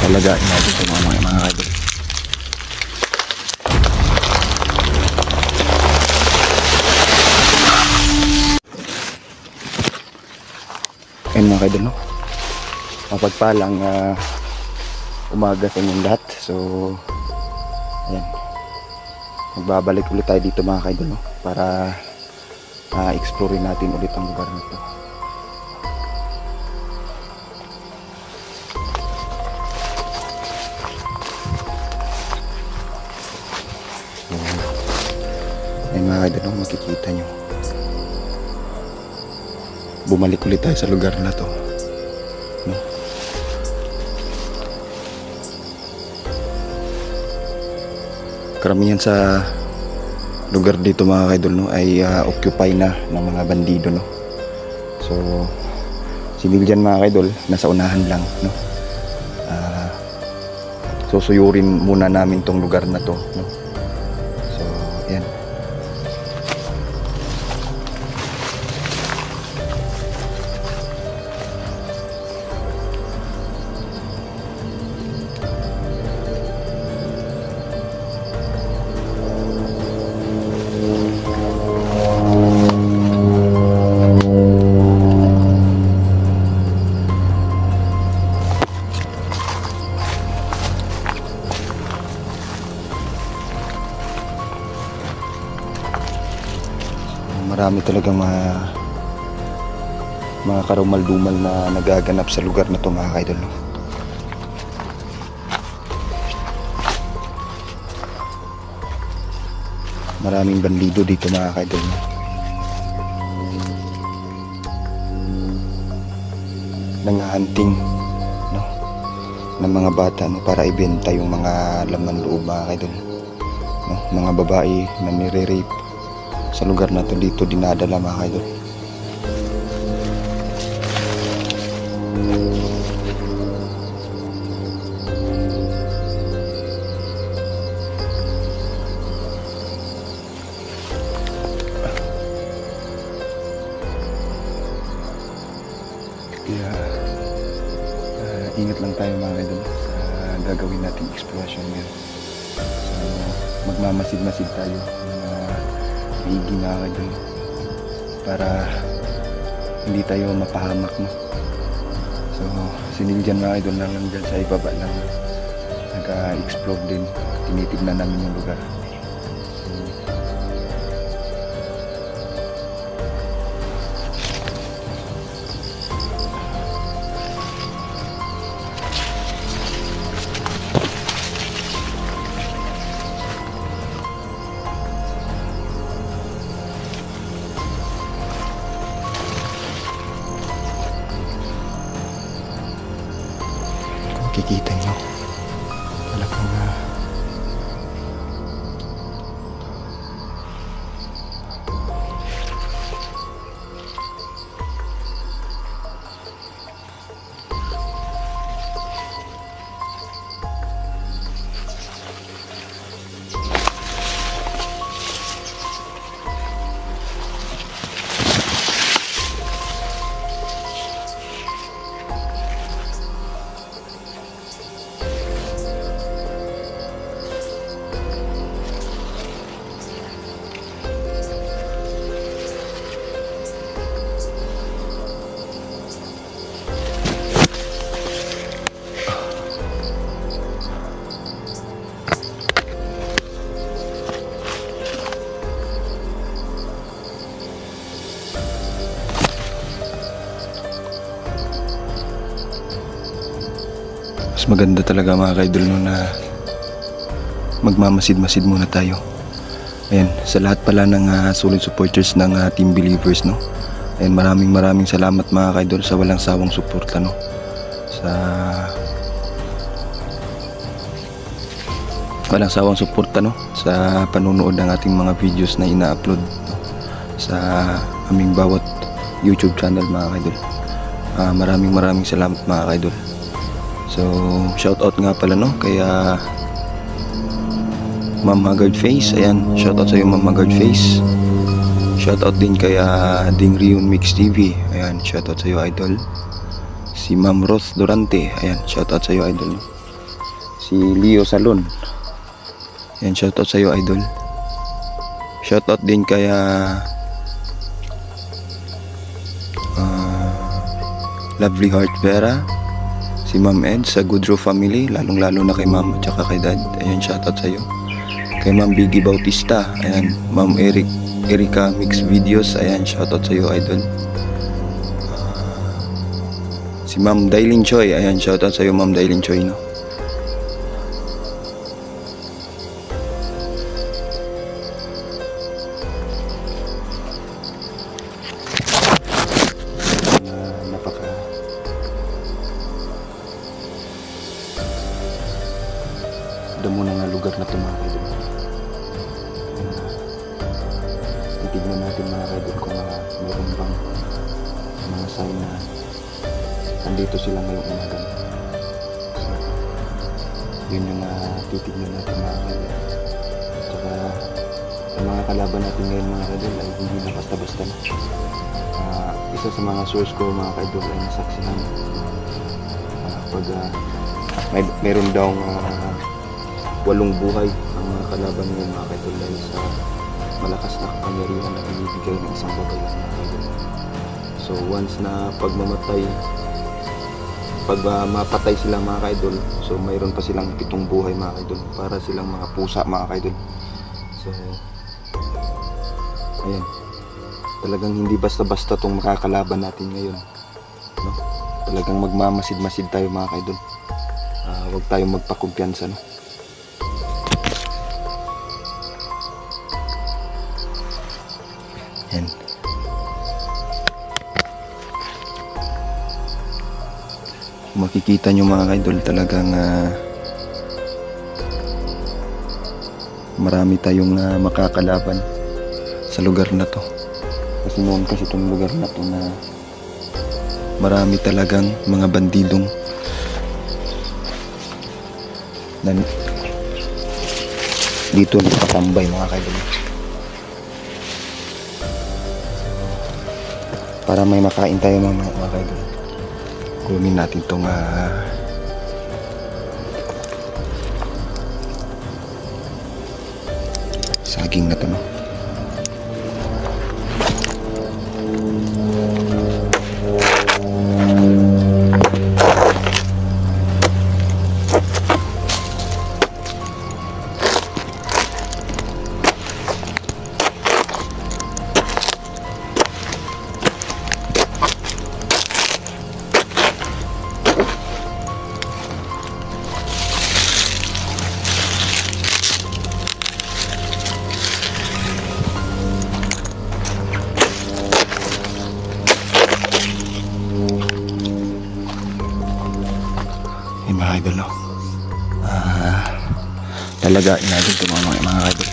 Alagain natin ito mga idol. Ayun mga idol, no? Mapagpalang umaga sa inyong lahat. So ayan, magbabalik ulit tayo dito mga idol, no? Para explore natin ulit ang lugar na ito. Ayun mga idol, no? Makikita nyo, bumalik ulit tayo sa lugar na to, no? Karamihan sa lugar dito mga idol, no, ay occupy na ng mga bandido, no? So civilian mga idol, nasa unahan lang, no? Susuyurin muna namin tong lugar na to, no? So ayan. Marami talaga mga karumal-dumal na nagaganap sa lugar na to mga idol, no? Maraming bandido dito mga idol, no? Nanghahunting, no, ng mga bata, no, para ibenta yung mga laman loob mga idol, no? Mga babae na nire-rape sa lugar na to dito dinadala mga idol. Kaya ingat lang tayo mga idol sa gagawin nating exploration ngayon. So magmamasid-masid tayo maigi mga idol para hindi tayo mapahamak, no? So sinilyan mga idol lang dyan sa ibaba lang, nag-explore din, tinitignan namin yung lugar. Kikita nyo talagang mas maganda talaga mga kaidol, no, na magmamasid-masid muna tayo. Ayan, sa lahat pala ng solid supporters ng Team Believers, no. Ayan, maraming salamat mga kaidol sa walang sawang suporta, no, sa walang sawang suporta, no, sa panonood ng ating mga videos na ina-upload, no, sa aming bawat YouTube channel mga kaidol. Maraming salamat mga kaidol. So shout out nga pala, no, kaya Ma'am Haggard Face. Ayan, shout out sa iyo Ma'am Haggard Face. Shout out din kay Ding Rion Mix TV. Ayan, shout out sa iyo idol. Si Ma'am Roth Durante. Ayan, shout out sa iyo idol. si Leo Salon. Yan, shoutout sa iyo, idol. Shoutout din kaya Lovely Heart Vera, si Ma'am Ed sa Goodrow family, lalong lalo na kay Ma'am at saka kay Dad. Ayan, shoutout sa iyo. Kay Ma'am Biggie Bautista, ayan, Ma'am Erika Mix Videos, ayan, shoutout sa iyo, idol. Si Ma'am Dailin Choi, ayan, shoutout sa iyo, Ma'am Dailin Choi, no. Damo na nga lugar na ito, mga kaidol. Titignan natin, mga kaidol, kung meron bang mga sign na nandito sila ngayong umaga. So, yun yung titignan natin, mga kaidol. At saka ang mga kalaban natin ngayon, mga kaidol, ay hindi na basta-basta na. Isa sa mga source ko, mga kaidol, ay nasaksihan pag meron daw 8 buhay ang mga kalaban ngayon, mga kaidol, dahil sa malakas na kapangyarihan na binibigay ng isang babae, mga kaidol. So once na pag mapatay sila, mga kaidol, so mayroon pa silang 7 buhay, mga kaidol, para silang mga pusa, mga kaidol. So ayan, talagang hindi basta-basta tong makakalaban natin ngayon, no? Talagang magmamasid-masid tayo, mga kaidol. Huwag tayong magpakumpiyansa, no? Yan. Makikita nyo, mga kaidol, talagang marami tayong makakalaban sa lugar na to. Kasi noon kasi itong lugar na to na marami talagang mga bandidong dito nakatambay, mga kaidol. Para may makain tayo, mga kaidol, kunin natin itong saging na to, no? Mga idol, no? Talagain natin ito, mga idol.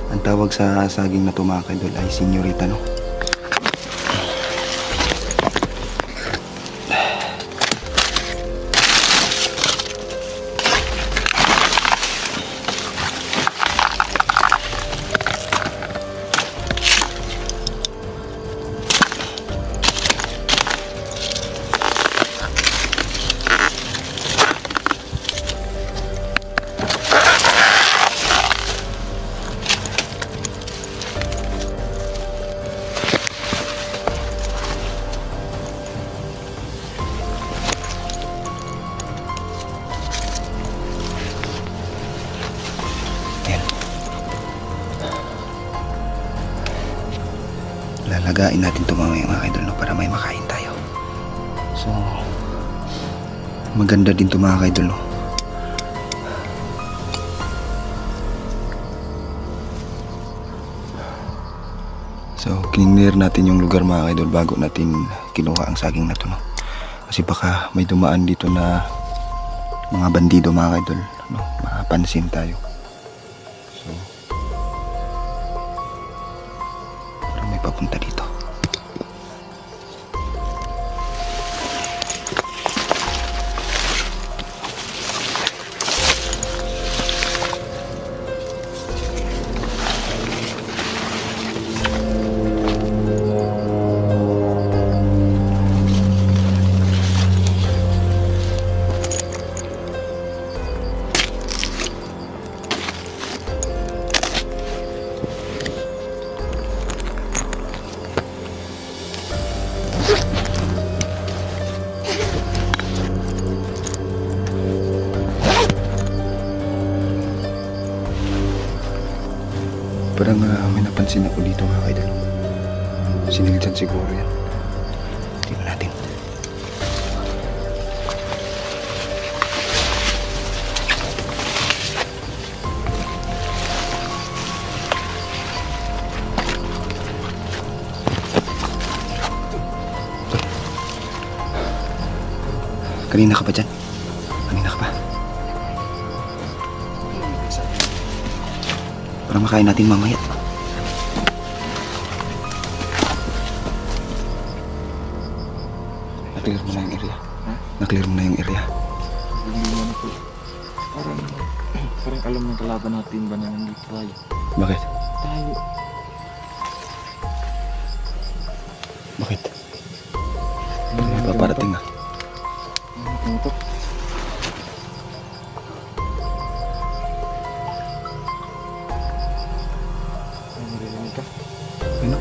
Ang tawag sa saging na to, mga kaidol, ay senyorita, no? Lalagain natin ito, mga idol, no, para may makain tayo. So maganda din ito, mga idol, no? So cleaner natin yung lugar, mga idol, bago natin kinuha ang saging na to, no? Kasi baka may dumaan dito na mga bandido, mga idol, no? Mapansin tayo. So papunta dito. Parang may napansin ako dito mga kaidol. Sinilitan siguro yan. Tingnan natin. Kanina ka ba dyan? Kanina ka ba? Para makain natin mamaya. Na-clear mo na yung area. Na-clear mo na yung area. Hindi naman po. Parang alam ng kalaban natin ba na nandito tayo. Bakit? Tayo. Bakit? May paparating ah. Ano to? Narinig ka? Ano?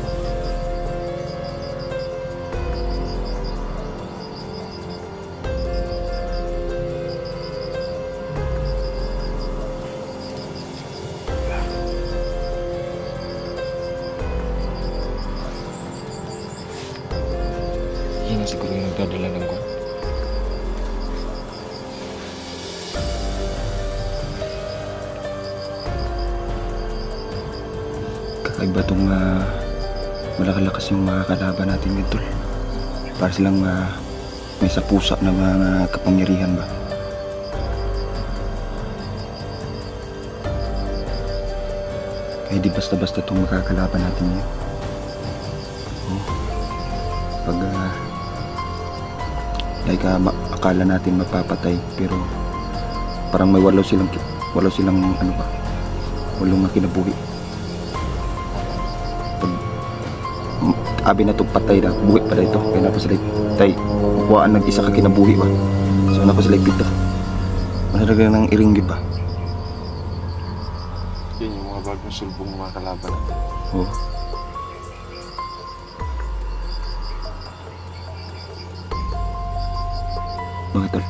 Yan na siguro yung nagdadala ng ko. Kakaiba itong malakalakas yung mga kalaban natin dito. Para silang may sapusa na mga kapangyarihan ba. Kaya di basta-basta itong makakalaban natin yun. Pag akala natin mapapatay pero parang may walo silang ano ba, walong kinabuhi. Pag abi na itong patay na buhi pa ito kaya napasalig tay kuhaan nag-isa ka kinabuhi ba, so napasalig dito masaraga ng iringgit ba. Yan yung mga bagong sulbong mga kalaban natin. Oo. Mga tol.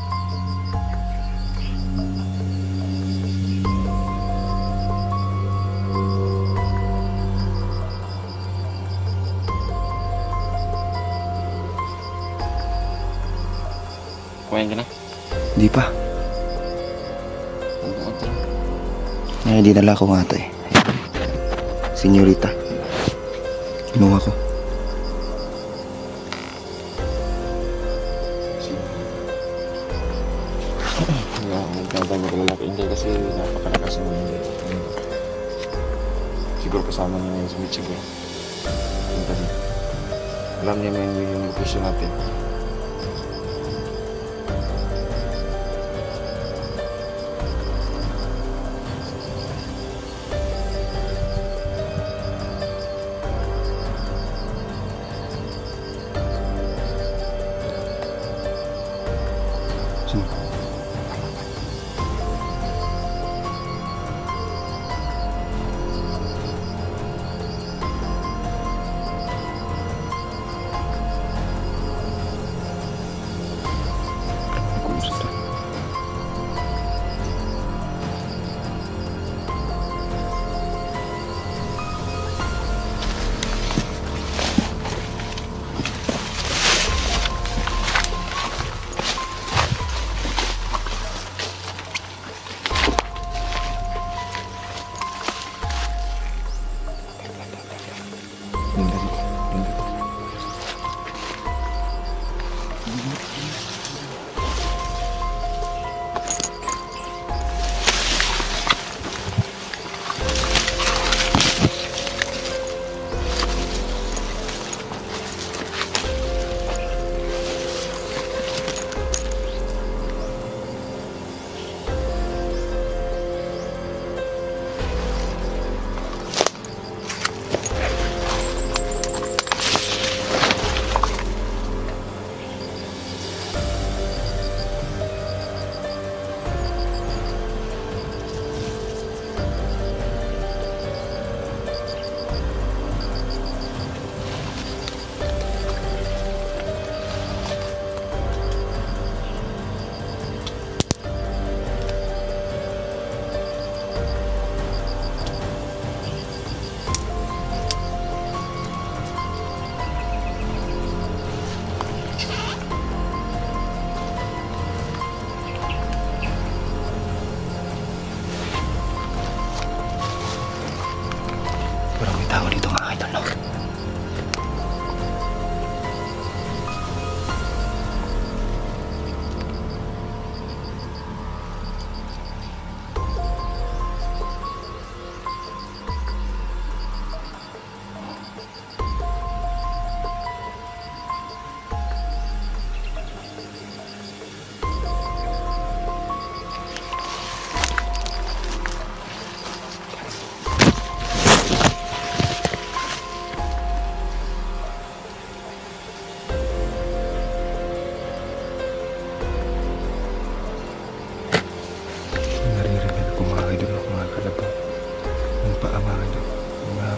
Kumain ka na? Hindi pa. Ay, dinala ko nga ito eh. Senyorita. Kinuha ko. Magkabang ako lalaki. Hindi kasi napakalakas ng hindi. Siguro kasama niya ngayon sa Mitch siguro. Alam niya naman yung location natin.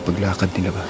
paglakad nila ba?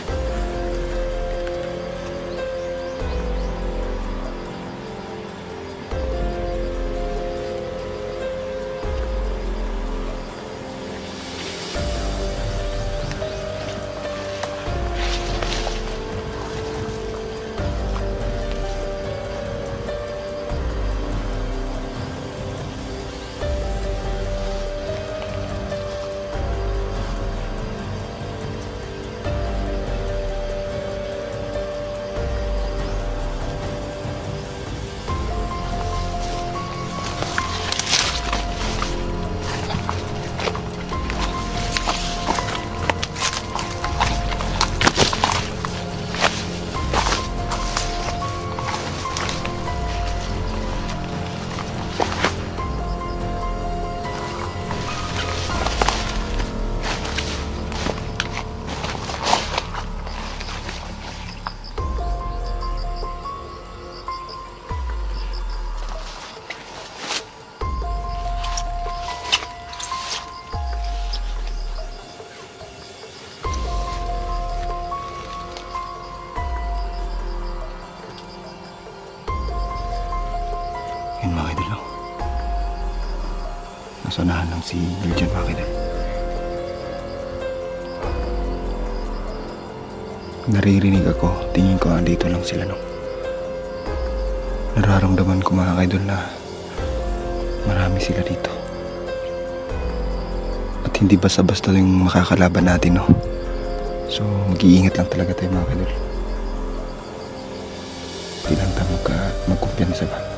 Yun mga idol, no? Nasa unahan lang si Neil dyan mga idol. Naririnig ako, tingin ko andito lang sila, no? Nararamdaman ko mga idol na marami sila dito. At hindi basta-basta yung makakalaban natin, no? So mag-iingat lang talaga tayo mga idol. Hindi lang tayo magkumpiyansa ba?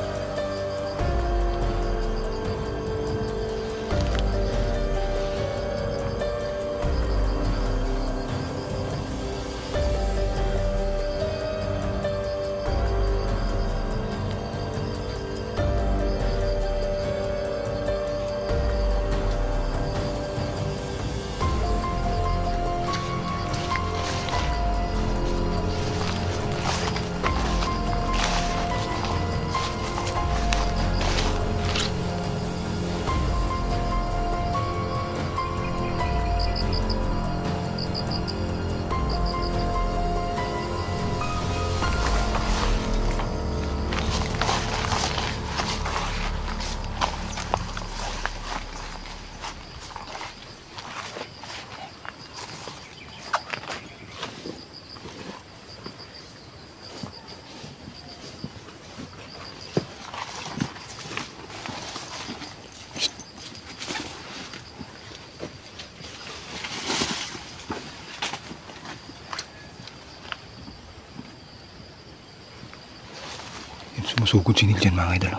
Sumusugod si Neil dyan mga idol.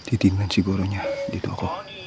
Titignan siguro niya. Dito ako.